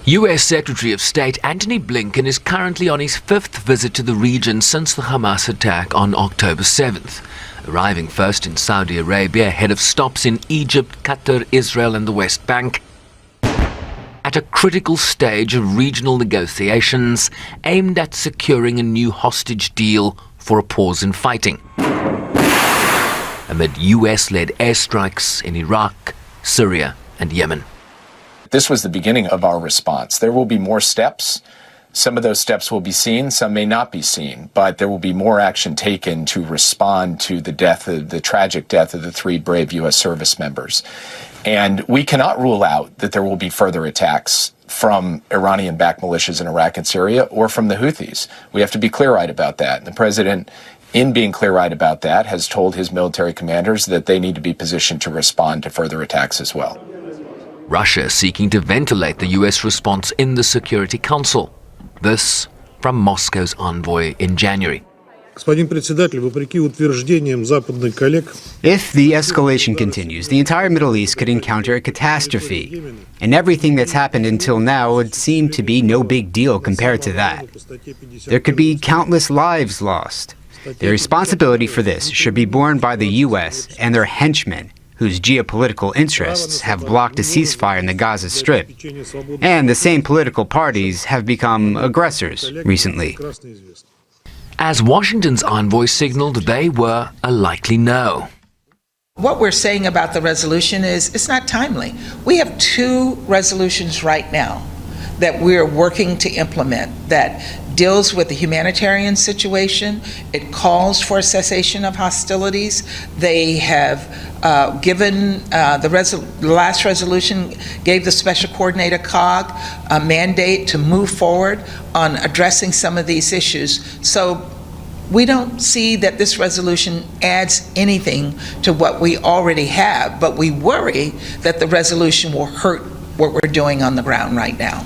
U.S. Secretary of State Antony Blinken is currently on his fifth visit to the region since the Hamas attack on October 7th, arriving first in Saudi Arabia ahead of stops in Egypt, Qatar, Israel and the West Bank, at a critical stage of regional negotiations aimed at securing a new hostage deal for a pause in fighting, amid US-led airstrikes in Iraq, Syria and Yemen. This was the beginning of our response. There will be more steps. Some of those steps will be seen, some may not be seen, but there will be more action taken to respond to the tragic death of the 3 brave U.S. service members. And we cannot rule out that there will be further attacks from Iranian-backed militias in Iraq and Syria or from the Houthis. We have to be clear-eyed about that. And the president, in being clear-eyed about that, has told his military commanders that they need to be positioned to respond to further attacks as well. Russia seeking to ventilate the US response in the Security Council. This from Moscow's envoy in January. If the escalation continues, the entire Middle East could encounter a catastrophe. And everything that's happened until now would seem to be no big deal compared to that. There could be countless lives lost. The responsibility for this should be borne by the US and their henchmen, whose geopolitical interests have blocked a ceasefire in the Gaza Strip. And the same political parties have become aggressors recently. As Washington's envoy signaled, they were a likely no. What we're saying about the resolution is it's not timely. We have 2 resolutions right now that we're working to implement that deals with the humanitarian situation. It calls for a cessation of hostilities. They have given the last resolution gave the Special Coordinator COG a mandate to move forward on addressing some of these issues. So we don't see that this resolution adds anything to what we already have, but we worry that the resolution will hurt what we're doing on the ground right now.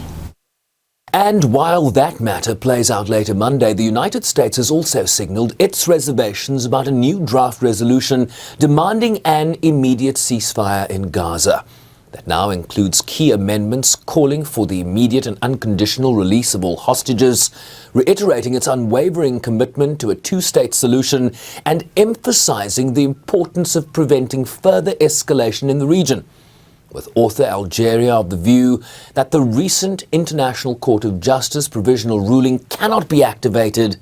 And while that matter plays out later Monday, the United States has also signaled its reservations about a new draft resolution demanding an immediate ceasefire in Gaza. That now includes key amendments calling for the immediate and unconditional release of all hostages, reiterating its unwavering commitment to a 2-state solution and emphasizing the importance of preventing further escalation in the region, with author Algeria of the view that the recent International Court of Justice provisional ruling cannot be activated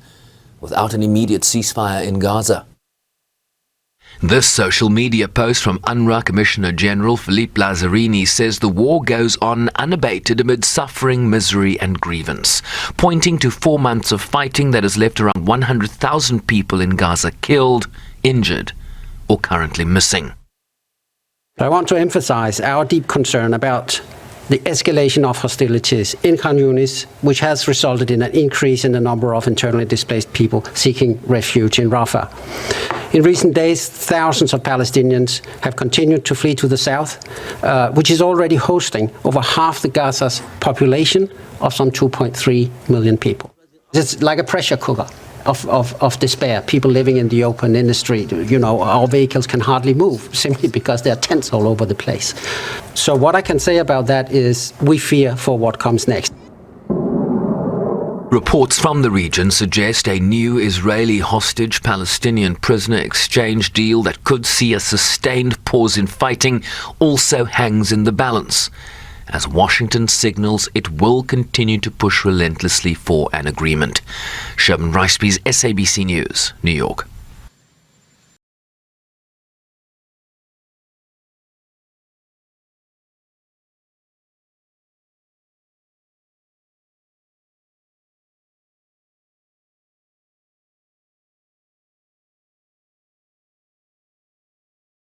without an immediate ceasefire in Gaza. This social media post from UNRWA Commissioner General Philippe Lazzarini says the war goes on unabated amid suffering, misery and grievance, pointing to 4 months of fighting that has left around 100,000 people in Gaza killed, injured or currently missing. I want to emphasize our deep concern about the escalation of hostilities in Khan Yunis, which has resulted in an increase in the number of internally displaced people seeking refuge in Rafah. In recent days, thousands of Palestinians have continued to flee to the south, which is already hosting over half the Gaza's population of some 2.3 million people. It's like a pressure cooker of despair, people living in the open in the street. You know, our vehicles can hardly move simply because there are tents all over the place. So what I can say about that is we fear for what comes next. Reports from the region suggest a new Israeli hostage-Palestinian prisoner exchange deal that could see a sustained pause in fighting also hangs in the balance, as Washington signals it will continue to push relentlessly for an agreement. Sherwin Bryce-Pease, SABC News, New York.